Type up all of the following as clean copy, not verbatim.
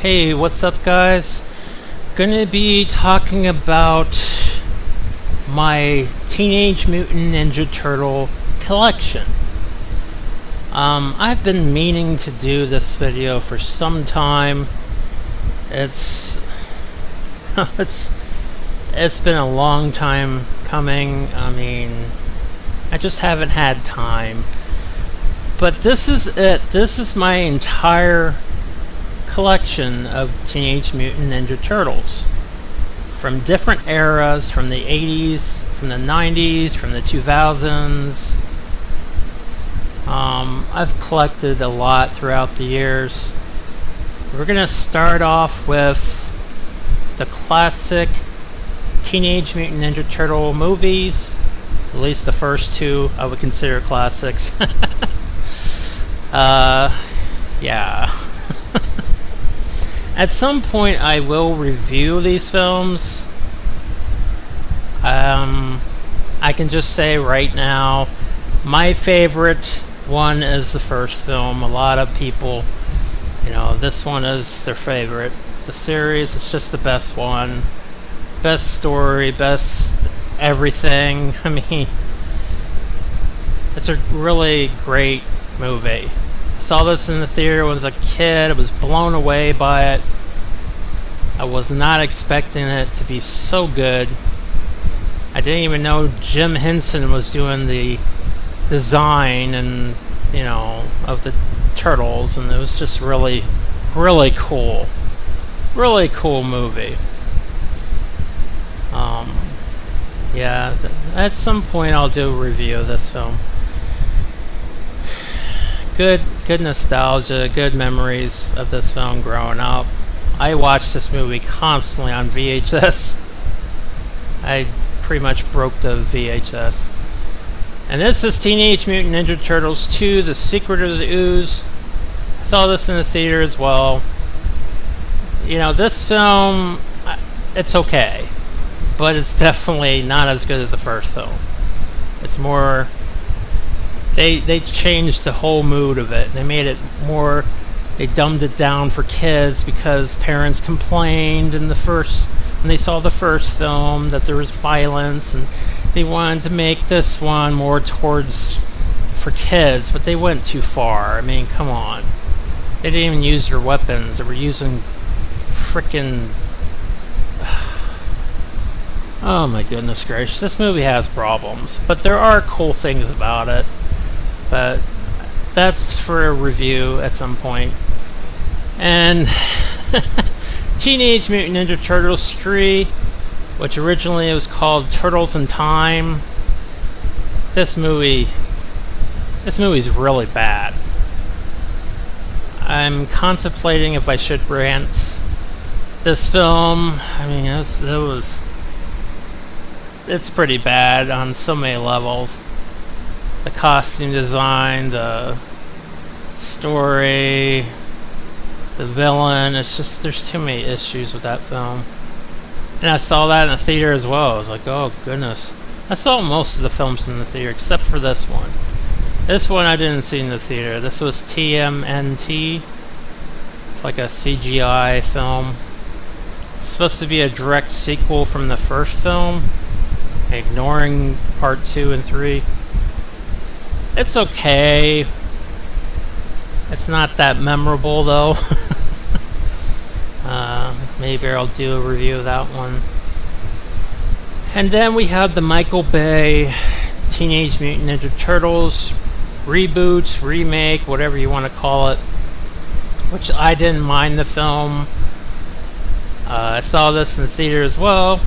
Hey, what's up, guys? Gonna be talking about my Teenage Mutant Ninja Turtle collection. I've been meaning to do this video for some time. It's it's been a long time coming. I mean, I just haven't had time. But this is it. This is my entire collection of Teenage Mutant Ninja Turtles from different eras, from the 80s, from the 90s, from the 2000s. I've collected a lot throughout the years. We're gonna start off with the classic Teenage Mutant Ninja Turtle movies. At least the first two I would consider classics. Yeah. At some point I will review these films. I can just say right now, my favorite one is the first film. A lot of people, this one is their favorite. The series is just the best one. Best story, best everything. I mean, it's a really great movie. Saw this in the theater when I was a kid. I was blown away by it. I was not expecting it to be so good. I didn't even know Jim Henson was doing the design and of the turtles, and it was just really cool. Really cool movie. Yeah, at some point I'll do a review of this film. Good nostalgia, good memories of this film growing up. I watched this movie constantly on VHS. I pretty much broke the VHS. And this is Teenage Mutant Ninja Turtles 2, The Secret of the Ooze. I saw this in the theater as well. This film, it's okay. But it's definitely not as good as the first film. It's more... They changed the whole mood of it. They made it more... They dumbed it down for kids because parents complained when they saw the first film that there was violence, and they wanted to make this one more towards for kids, but they went too far. I mean, come on. They didn't even use their weapons. They were using frickin'... Oh my goodness gracious. This movie has problems, but there are cool things about it. But that's for a review at some point. And Teenage Mutant Ninja Turtles 3, which originally was called Turtles in Time. This movie's really bad. I'm contemplating if I should rant this film. I mean, it's pretty bad on so many levels. The costume design, the story, the villain, it's just, there's too many issues with that film. And I saw that in the theater as well. I was like, oh goodness. I saw most of the films in the theater except for this one. This one I didn't see in the theater. This was TMNT. It's like a CGI film. It's supposed to be a direct sequel from the first film, ignoring part 2 and 3. It's okay. It's not that memorable though. Maybe I'll do a review of that one. And then we have the Michael Bay Teenage Mutant Ninja Turtles reboot, remake, whatever you want to call it, which I didn't mind the film. I saw this in the theater as well.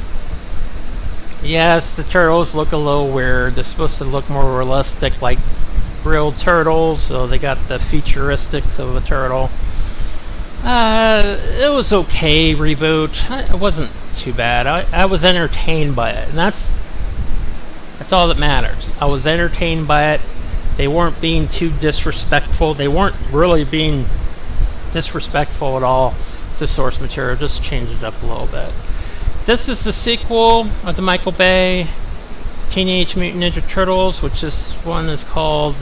Yes, the turtles look a little weird. They're supposed to look more realistic, like real turtles, so they got the futuristics of a turtle. It was okay reboot. It wasn't too bad. I was entertained by it, and that's all that matters. I was entertained by it. They weren't being too disrespectful. They weren't really being disrespectful at all to source material. Just changed it up a little bit. This is the sequel of the Michael Bay Teenage Mutant Ninja Turtles, which this one is called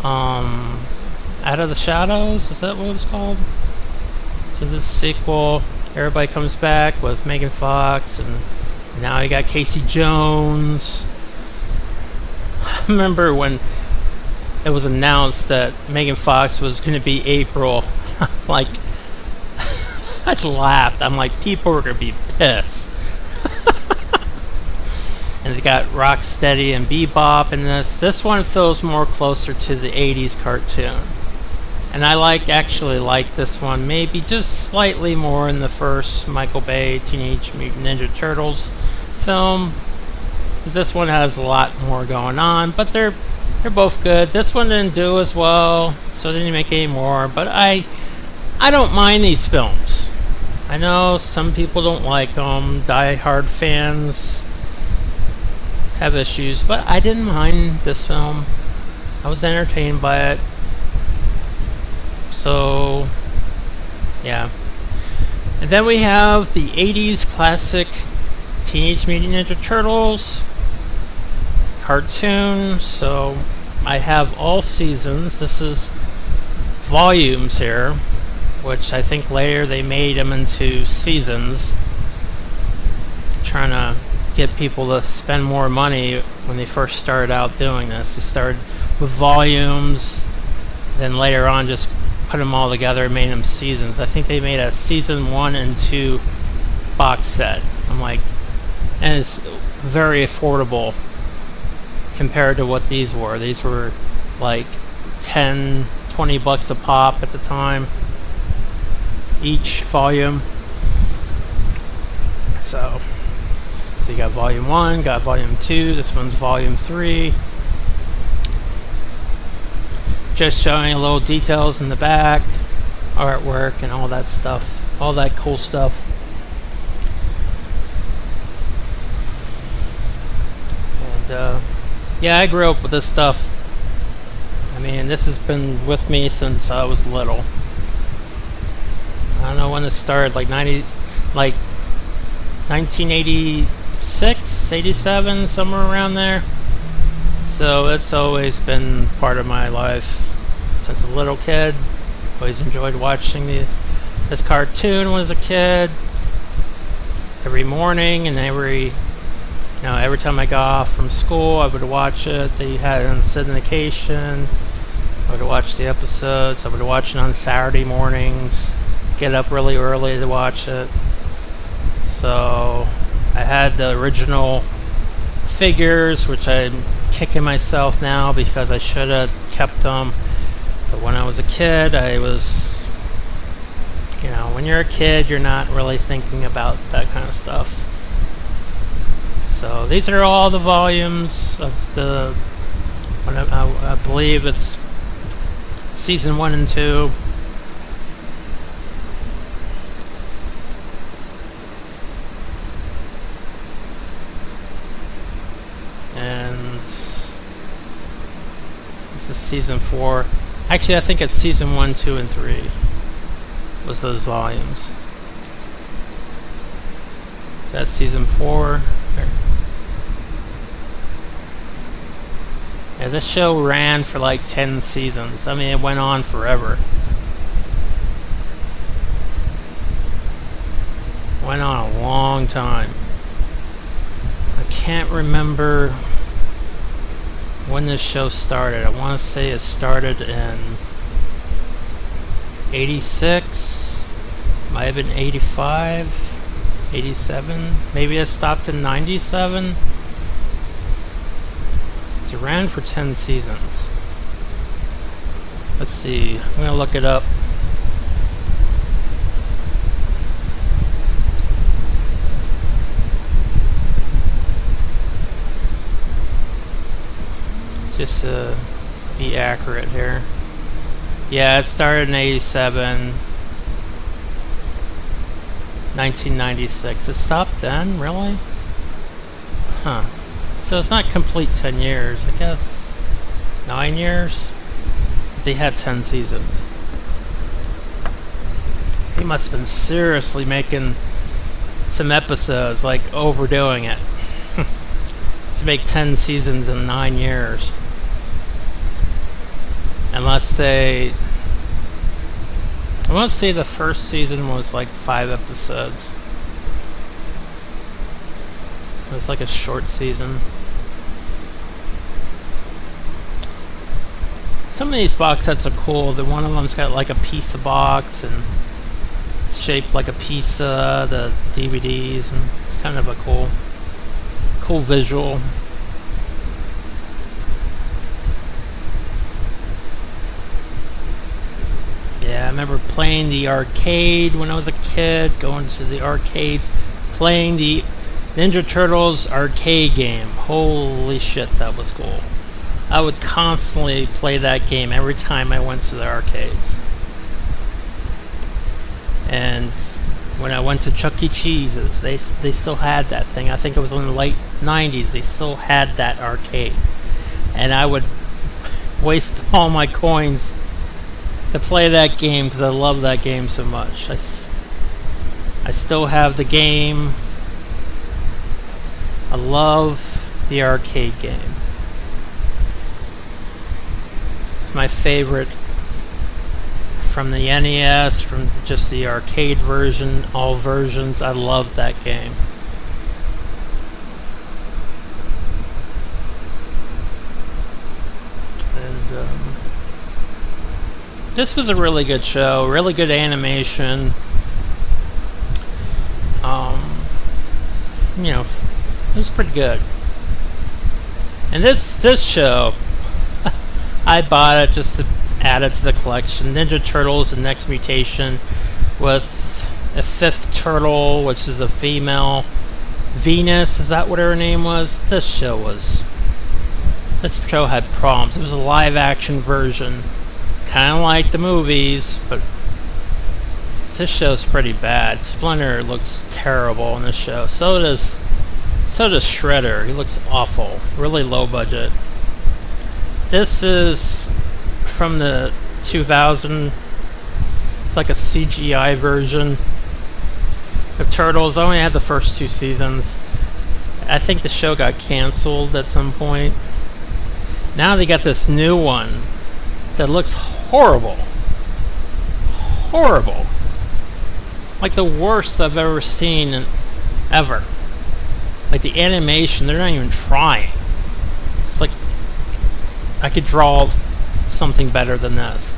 Out of the Shadows. Is that what it's called? So this sequel, everybody comes back with Megan Fox, and now you got Casey Jones. I remember when it was announced that Megan Fox was going to be April, like, I just laughed. I'm like, people are going to be pissed. And they got Rocksteady and Bebop in this. This one feels more closer to the 80s cartoon. And I actually like this one maybe just slightly more in the first Michael Bay Teenage Mutant Ninja Turtles film. This one has a lot more going on, but they're both good. This one didn't do as well, so they didn't make any more, but I don't mind these films. I know some people don't like them. Die-hard fans have issues, but I didn't mind this film. I was entertained by it. So, yeah. And then we have the 80s classic Teenage Mutant Ninja Turtles cartoon. So, I have all seasons. This is volumes here, which I think later they made them into seasons, trying to get people to spend more money when they first started out doing this. They started with volumes, then later on just put them all together and made them seasons. I think they made a season 1 and 2 box set. I'm like, and it's very affordable compared to what these were. These were like 10, 20 bucks a pop at the time, each volume. So you got volume 1, got volume 2, this one's volume 3. Just showing a little details in the back, artwork and all that stuff, all that cool stuff. And yeah, I grew up with this stuff. I mean, this has been with me since I was little. I don't know when it started, like 1986, 87, somewhere around there. So it's always been part of my life since a little kid. Always enjoyed watching this cartoon when I was a kid. Every morning and every time I got off from school, I would watch it. They had it on syndication. I would watch the episodes. I would watch it on Saturday mornings. Get up really early to watch it. So I had the original figures, which I'm kicking myself now because I should have kept them. But when I was a kid, I was, when you're a kid, you're not really thinking about that kind of stuff. So these are all the volumes of I believe it's season 1 and 2. And this is season 4. Actually, I think it's season 1, 2, and 3 was those volumes. That's season 4. There. Yeah, this show ran for like 10 seasons. I mean, it went on forever. Went on a long time. I can't remember when this show started. I want to say it started in 86. Might have been 85, 87. Maybe it stopped in 97. So it ran for 10 seasons. Let's see. I'm going to look it up. Just to be accurate here. Yeah, it started in 87. 1996. It stopped then? Really? Huh. So it's not complete 10 years. I guess 9 years? They had 10 seasons. He must have been seriously making some episodes, like overdoing it. To make 10 seasons in 9 years. want to say the first season was like 5 episodes. It was like a short season. Some of these box sets are cool. The one of them's got like a pizza box and shaped like a pizza, the DVDs, and it's kind of a cool visual. Yeah, I remember playing the arcade when I was a kid, going to the arcades, playing the Ninja Turtles arcade game. Holy shit, that was cool. I would constantly play that game every time I went to the arcades. And when I went to Chuck E. Cheese's, they still had that thing. I think it was in the late 90s. They still had that arcade. And I would waste all my coins to play that game because I love that game so much. I still have the game. I love the arcade game. It's my favorite from the NES, from just the arcade version, all versions. I love that game. And this was a really good show, really good animation. You know, it was pretty good. And this show, I bought it just to add it to the collection. Ninja Turtles: The Next Mutation, with a 5th turtle, which is a female. Venus, is that what her name was? This show had problems. It was a live action version, kind of like the movies, but this show's pretty bad. Splinter looks terrible in this show. So does Shredder. He looks awful. Really low budget. This is from the 2000. It's like a CGI version of Turtles. I only had the first 2 seasons. I think the show got canceled at some point. Now they got this new one that looks horrible. Horrible. Like the worst I've ever seen ever. Like the animation, they're not even trying. It's like I could draw something better than this.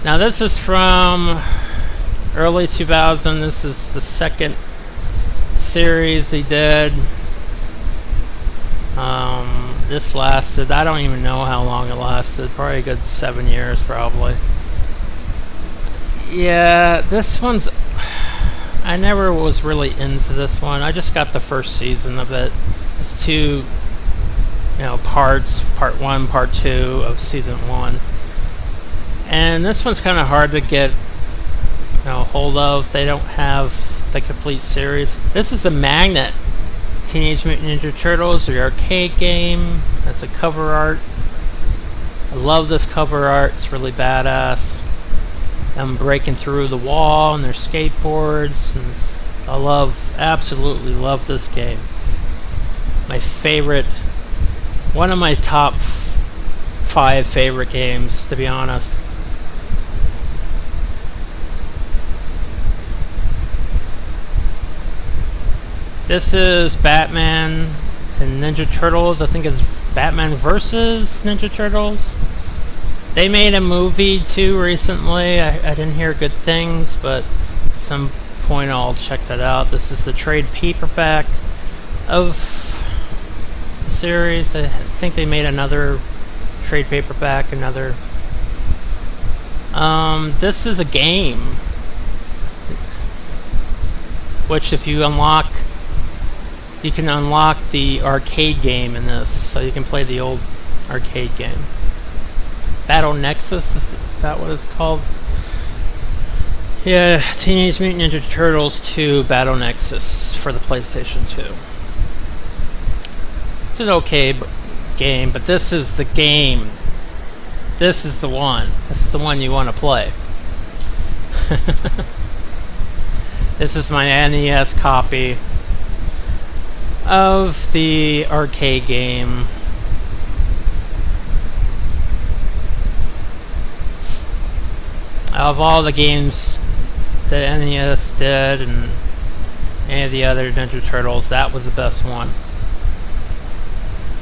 Now this is from early 2000. This is the 2nd series they did. This lasted, I don't even know how long it lasted. Probably a good 7 years, probably. Yeah, this one's... I never was really into this one. I just got the first season of it. It's 2, parts. Part 1, Part 2 of Season 1. And this one's kind of hard to get, hold of. They don't have the complete series. This is a magnet. Teenage Mutant Ninja Turtles, the arcade game. That's a cover art. I love this cover art. It's really badass. Them breaking through the wall on their skateboards. And I absolutely love this game. My favorite, one of my top 5 favorite games, to be honest. This is Batman and Ninja Turtles. I think it's Batman versus Ninja Turtles. They made a movie too recently. I didn't hear good things, but at some point I'll check that out. This is the trade paperback of the series. I think they made another trade paperback, this is a game, which if you unlock, you can unlock the arcade game in this, so you can play the old arcade game. Battle Nexus, is that what it's called? Yeah, Teenage Mutant Ninja Turtles 2 Battle Nexus for the PlayStation 2. It's an okay game, but this is the game. This is the one. This is the one you want to play. This is my NES copy of the arcade game. Of all the games that NES did and any of the other Ninja Turtles, that was the best one.